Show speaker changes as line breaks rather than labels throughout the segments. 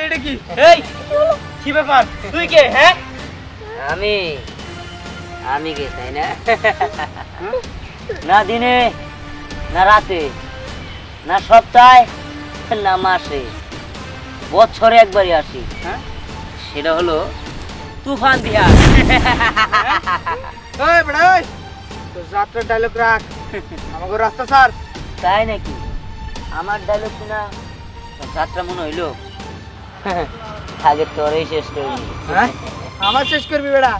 এটা কি? এই কি ব্যাপার? তুই কে? হ্যাঁ,
আমি কে তাই না? না দিনে, না রাতে, না সপ্তাহে, না মাসে, বছরে একবারই আসি। হ্যাঁ, সেটা হলো তুফান বিহার।
এই বড়াই, তো যাত্রার ডায়লগ রাখ, আমাকে রাস্তা ছাড়।
তাই নাকি? আমার ডায়লগ শুনা যাত্রা মনে হইলো আগে তোরই শেষ করবি।
হ্যাঁ, আমার শেষ করবি বেড়া?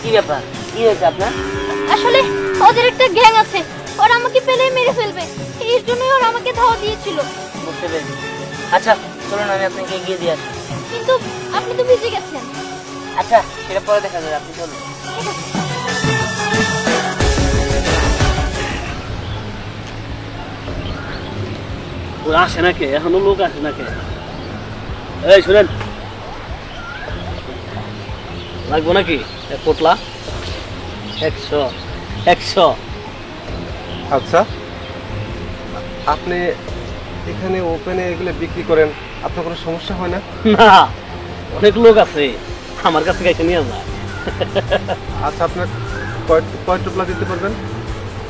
কি ব্যাপার? কি হয়েছে আপনার?
আসলে ওদের একটা গ্যাং আছে, ওরা আমাকে পেলেই মেরে ফেলবে, এর জন্যই ওরা আমাকে ধাওয়া দিয়েছিল।
বুঝতে পেরেছি। আচ্ছা চলুন, আমি আপনাকে এগিয়ে দিয়ে আসি।
কিন্তু আপনি তো ভিজে গেছেন।
আচ্ছা সেটা পরে দেখা যাবে, আপনি চলুন।
ওরা আসে নাকি? এখনো লোক আসে নাকি? এই শুনেন, লাগবো নাকি এক পোটলা? 100।
আচ্ছা, আপনি এখানে ওপেনে এগুলো বিক্রি করেন, আপনার কোনো সমস্যা হয় না?
না, অনেক লোক আছে আমার কাছে গাইছে নিয়ে যায়।
আচ্ছা, আপনার কয় টোপলা দিতে পারবেন?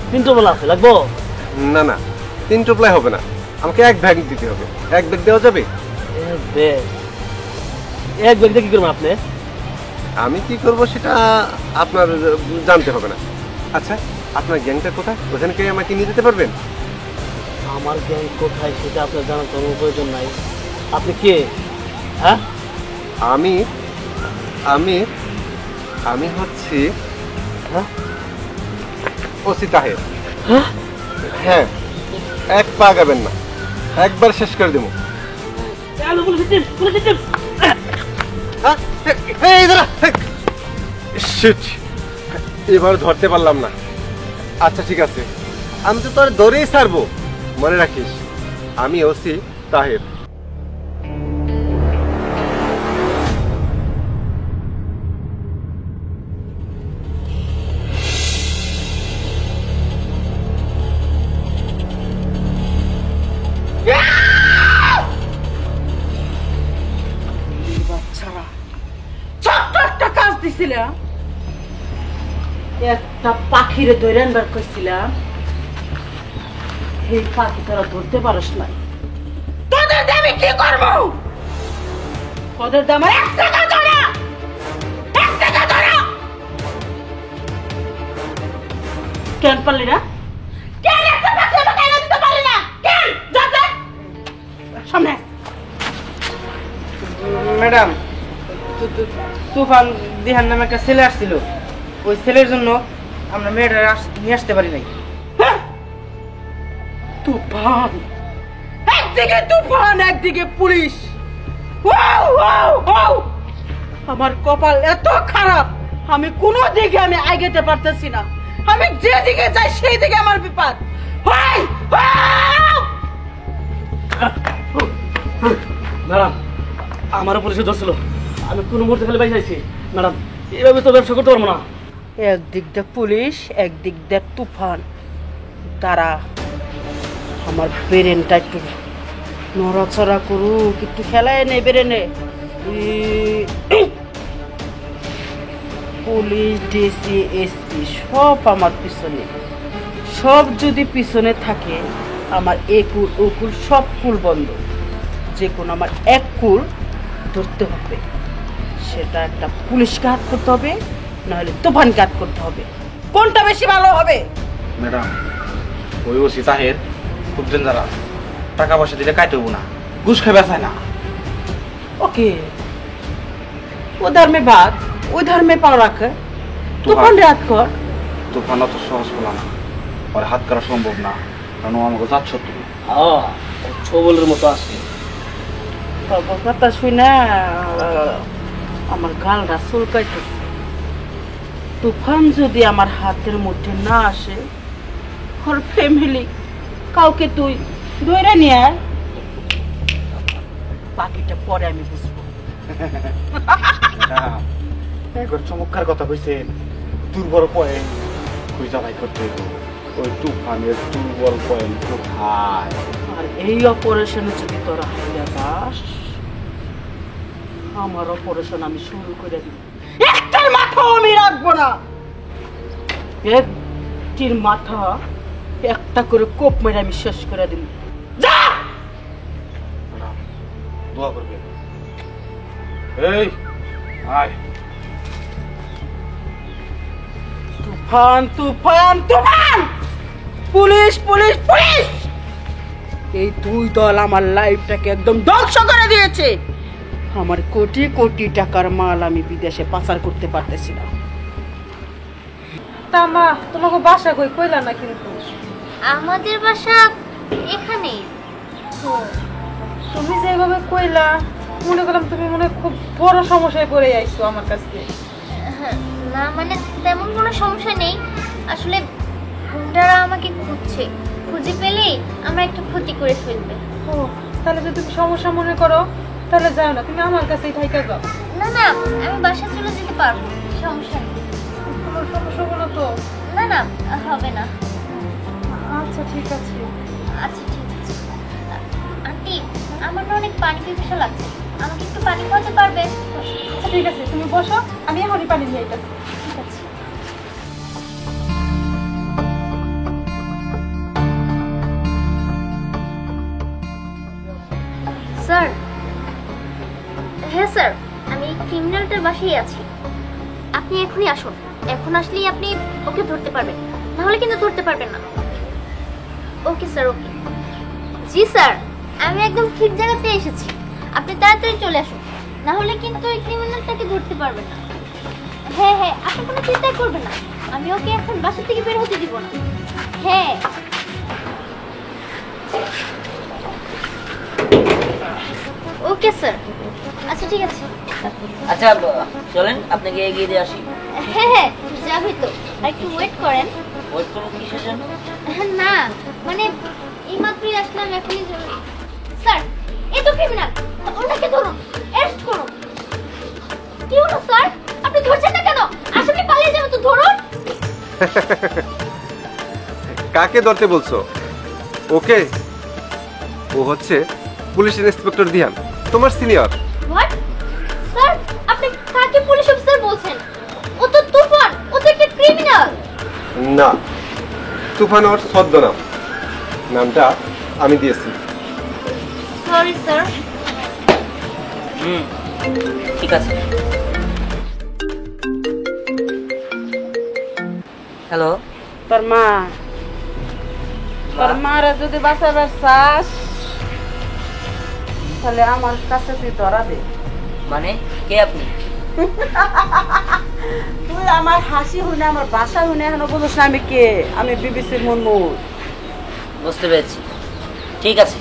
3 টোপলা আছে, লাগবো?
না না, 3 টোপলাই হবে না, আমাকে 1 ব্যাগ দিতে হবে। 1 ব্যাগ দেওয়া যাবে?
এক ব্যাগ দিয়ে কি করবেন আপনি?
আমি কি করব সেটা আপনার জানতে হবে না। আচ্ছা, আপনার গ্যাংটা কোথায়? ওখানে কি আমাকে নিয়ে যেতে পারবেন?
আমার গ্যাং কোথায় সেটা আপনার জানার কোনো প্রয়োজন নাই। আপনি কে? হ্যাঁ,
আমি আমি আমি হচ্ছি ওসি তাহের। হ্যাঁ, 1 পা গাবেন না, একবার শেষ করে দেবো। এবার ধরতে পারলাম না। আচ্ছা ঠিক আছে, আমি তো তোর ধরেই ছাড়বো, মনে রাখিস আমি ওসি তাহের।
একটা পাখিরে ধরে আনবার কইছিলাম, এই পাখি তোরা ধরতে পারস না। তোদের দামে কি করবো? তোদের দাম 1 টাকা ধরা, 1 টাকা ধরা। কেন পারলি না? কেন একটা পাখি আমাকে এনে দিতে পারলি না? কেন? যাতে সামনে
ম্যাডাম, তুফান দিহান নামে একটা ছেলে আসছিল, ওই ছেলের জন্য আমরা মেয়েটা নিয়ে আসতে পারি নাই।
হ্যাঁ তুফান, একদিকে তুফান একদিকে পুলিশ। Wow, wow, wow! আমার কপাল এত খারাপ, আমি কোনো দিকে আমি আগাতে পারতেছি না। আমি যেদিকে যাই সেই দিকে আমার বিপদ। Y, wow!
ম্যাডাম, আমারও পুলিশে ধরছিল, আমি কোনো মুহূর্তে খালি বাইরে যাইছি। ম্যাডাম, এভাবে তো ব্যবসা করতে পারবো না।
একদিক দেখ পুলিশ, একদিক দেখ তুফান। তারা আমার ব্রেনটা একটু নড়াচড়া করুক, একটু খেলায় নে ব্রেনে। পুলিশ, ডিসি, এসপি সব আমার পিছনে। সব যদি পিছনে থাকে, আমার একুল ওকুল সব কুল বন্ধ। যে কোনো আমার এক কুল ধরতে হবে। সেটা একটা পুলিশকে হাত করতে হবে, নাহলে তুফানকে হাত করতে হবে। কোনটা বেশি ভালো হবে?
ম্যাডাম, ওই ওসি তাহের খুব ডেঞ্জারাস। টাকা পয়সা দিলে কাটবো না, ঘুষ খেয়ে বেসায় না।
ওকে, ও ধর্মে ভাত, ওই ধর্মে পাও রাখে। তুফান রাত কর।
তুফান অত সহজ পেলাম না, আর হাত করা সম্ভব না, কারণ ও আমাকে যাচ্ছ তুমি।
ছবলের মতো আছে।
বাবার কথা শুই না, আমার গালটা চুলকাইতেছে। তুফান যদি আমার হাতের মধ্যে না আসে, ওর ফ্যামিলি কাউকে তুই ধরে নিয়ে আয়, বাকিটা পরে আমি বুঝবো।
একবার চমৎকার কথা কইছেন, দুর্বল পয়েন্ট খুঁজা বাই করতে হইব। ওই তুফানের দুর্বল পয়েন্ট কোথায়?
আর এই অপারেশনে যদি তোরা হারিয়ে যাস, আমার অপারেশন আমি শুরু করে দিব। একটার মাথাও আমি রাখবো না। একটির মাথা একটা করে কোপ মেরে আমি শেষ করে দিব। যা!
দোয়া করবেন। এই আয়।
তুফান, তুফান, তুফান! Police, police, police! এই দুই দল আমার লাইফটাকে একদম ধ্বংস করে দিয়েছে। আমার কোটি কোটি টাকার মাল আমি বিদেশে পাচার করতে পারতেছি না।
তা মা, তোমাকে বাসা কই কইলা না কিন্তু।
আমাদের বাসা এখানে।
তুমি যেভাবে কইলা, মনে করলাম তুমি মনে হয় খুব বড় সমস্যায় পড়ে আইছো আমার কাছে।
না মানে তেমন কোনো সমস্যা নেই, আসলে গুন্ডারা আমাকে খুঁজছে, খুঁজে পেলে আমার একটা ক্ষতি করে ফেলবে।
ও, তাহলে যদি তুমি সমস্যা মনে করো তাহলে যাও না, তুমি আমার কাছেই থাইকা যাও।
না না, আমি বাসা চলে যেতে পারবো, সমস্যা নেই।
তোমার সমস্যা হলো তো?
না না, হবে না।
আচ্ছা ঠিক আছে।
আচ্ছা ঠিক আছে। আন্টি, আমার না অনেক পানি পিপাসা লাগছে, আমাকে একটু পানি খাওয়াতে পারবে?
আচ্ছা ঠিক আছে, তুমি বসো, আমি এখনই পানি নিয়ে আইতাছি।
ঠিক আছে। স্যার, হ্যাঁ স্যার, আমি ক্রিমিনালটার বাসায় আছি। আপনি এখনই আসুন, এখন আসলেই আপনি ওকে ধরতে পারবেন, না হলে কিন্তু ধরতে পারবেন না। ওকে স্যার, ওকে। জি স্যার, আমি একদম ঠিক জায়গাতে এসেছি, আপনি তাড়াতাড়ি চলে আসুন, না হলে কিন্তু ওই ক্রিমিনালটাকে ধরতে পারবেন না। হ্যাঁ হ্যাঁ, আপনি কোনো চিন্তা করবেন না, আমি ওকে এখন বাসা থেকে বের হতে দিব না। হ্যাঁ ওকে স্যার। আচ্ছা ঠিক আছে।
আচ্ছা চলেন আপনাকে এগিয়ে দিয়ে আসি।
হ্যাঁ হ্যাঁ, যাবি তো, আর একটু ওয়েট করেন।
ওয়েট করবো কিসের জন্য?
না মানে এইমাত্রই আসলাম, এখনই যাবো। স্যার, এই তো ক্রিমিনাল, ওনাকে ধরুন, অ্যারেস্ট করুন। কি হলো স্যার, আপনি ধরছেন না কেন? আসামি পালিয়ে যাবে তো, ধরুন।
কাকে ধরতে বলছো? ওকে, ও হচ্ছে পুলিশ ইন্সপেক্টর দিহান, তোমার সিনিয়র।
হোয়াট? স্যার, আপনি কাকে পুলিশ অফিসার বলছেন? ও তো তুফান, ও তো একটা ক্রিমিনাল।
না, তুফান ওর ছদ্মনাম, নামটা আমি দিয়েছি।
Sorry sir.
ঠিক আছে। হ্যালো,
তোর মা, তোর মারা যদি বাঁচাবার চাস তাহলে আমার কাছে তুই ধরা দে।
মানে কে আপনি?
তুই আমার হাসি শুনে, আমার বাসা শুনে এখনো বুঝছ না আমি কে? আমি বিবিসির মুনমুন।
বুঝতে পেরেছি। ঠিক আছে,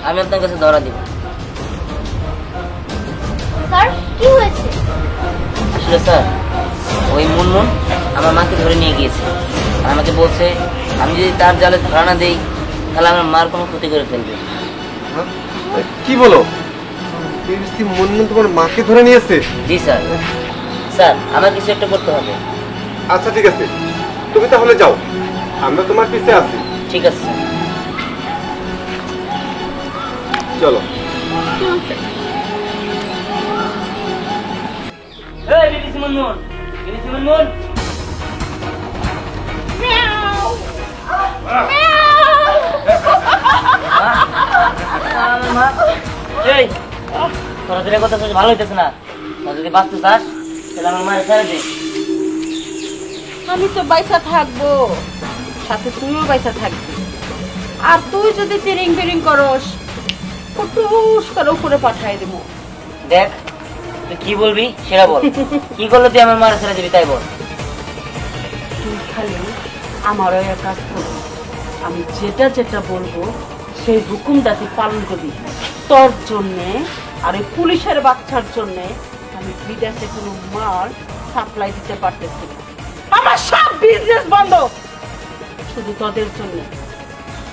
আমি আপনার কাছে ধরা দিব।
স্যার কি হয়েছে?
আসলে স্যার, ওই মুনমুন আমার মাকে ধরে নিয়ে গিয়েছে আর আমাকে বলছে আমি যদি তার জালে ধরা না দেই তাহলে আমার মার কোনো ক্ষতি করে ফেলবে।
হ্যাঁ? কি বলো মুনমুন তোমার মাকে ধরে নিয়েছে?
জি স্যার। স্যার, আমার কিছু একটা করতে হবে।
আচ্ছা ঠিক আছে, তুমি তাহলে যাও, আমরা তোমার পিছে আছি।
ঠিক আছে স্যার।
চলো।
এই বিবিসি মুনমুন, বিবিসি মুনমুন। মা, এই তোরা যেটা কথা শুনে ভালো হইতেছে না। তোরা যদি বাঁচতে চাস তাহলে আমার মায়ের ছেড়ে দে।
আমি তো বাইসা থাকবো, সাথে তুইও বাইসা থাকবি। আর তুই যদি তিরিং বিরিং করস, কুটুস করে উপরে পাঠাই দেবো।
দেখ, তুই কি বলবি সেটা বল। কি করলে তুই আমার মায়ের ছেড়ে দিবি তাই বল।
তুই খালি আমারও এক কাজ করবি, আমি যেটা যেটা বলবো সেই হুকুমটা তুই পালন করবি। তোর জন্যে আর এই পুলিশের বাচ্চার জন্যে আমি বিদেশে কোনো মাল সাপ্লাই দিতে পারতেছি না। আমার সব বিজনেস বন্ধ শুধু তোদের জন্য।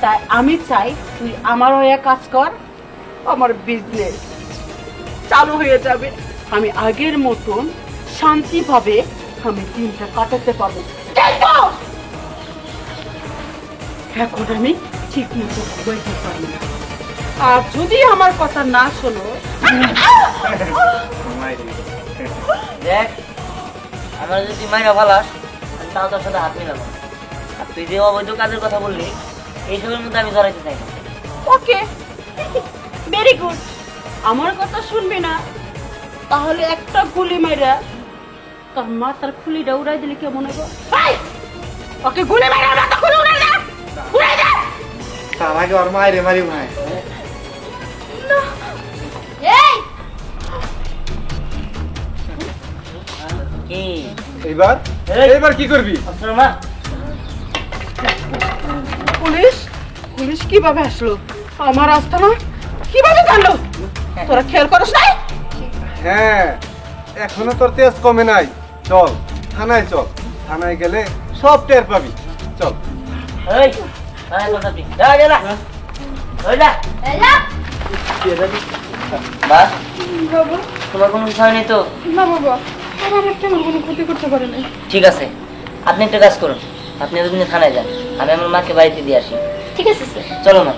তাই আমি চাই তুই আমার হয়ে কাজ কর, আমার বিজনেস চালু হয়ে যাবে। আমি আগের মতন শান্তিভাবে আমি দিনটা কাটাতে পারবো। এখন আমি ঠিক মতো বইতে পারি না, আর যদি আমার কথা না শোনো,
দেখ, আমার যদি তুই মাইরা ভালাস আমি তাও তোর সাথে হাত মিলাবো। আর তুই যে অবৈধ কাজের কথা বললি এইসবের মধ্যে আমি জড়াইতে চাই না।
ওকে, ভেরি গুড। আমার কথা শুনবি না তাহলে একটা গুলি মাইরা তোর মাথার খুলিটা উড়াই দিলি কেমন হবে? ওকে গুলি মাইরা মাথা খুলি উড়াই দে, উড়াই দে।
তার আগে ওর মায়েরে মারি ভাই।
এই
কি
এইবার এইবার কি করবি?
অস্ত্র মা,
পুলিশ পুলিশ কিভাবে আসলো আমার আস্তানা? কিভাবে জানলো? তোরা খেয়াল করিস নাই?
হ্যাঁ, এখনো তোর তেজ কমে নাই। চল থানায়, চল থানায় গেলে সব টের পাবি। চল।
এই আয় কথা তুই যা যা যা ওই যা।
এলা
বাস,
বাবা,
তোমার কোনো বিষয় নেই তো?
না বাবা, আমার একটা আমার কোনো ক্ষতি করতে পারে নাই।
ঠিক আছে, আপনি একটা কাজ করুন, আপনি এতদিনে থানায় যান, আমি আমার মাকে বাড়িতে দিয়ে আসি।
ঠিক আছে স্যার।
চলো মা।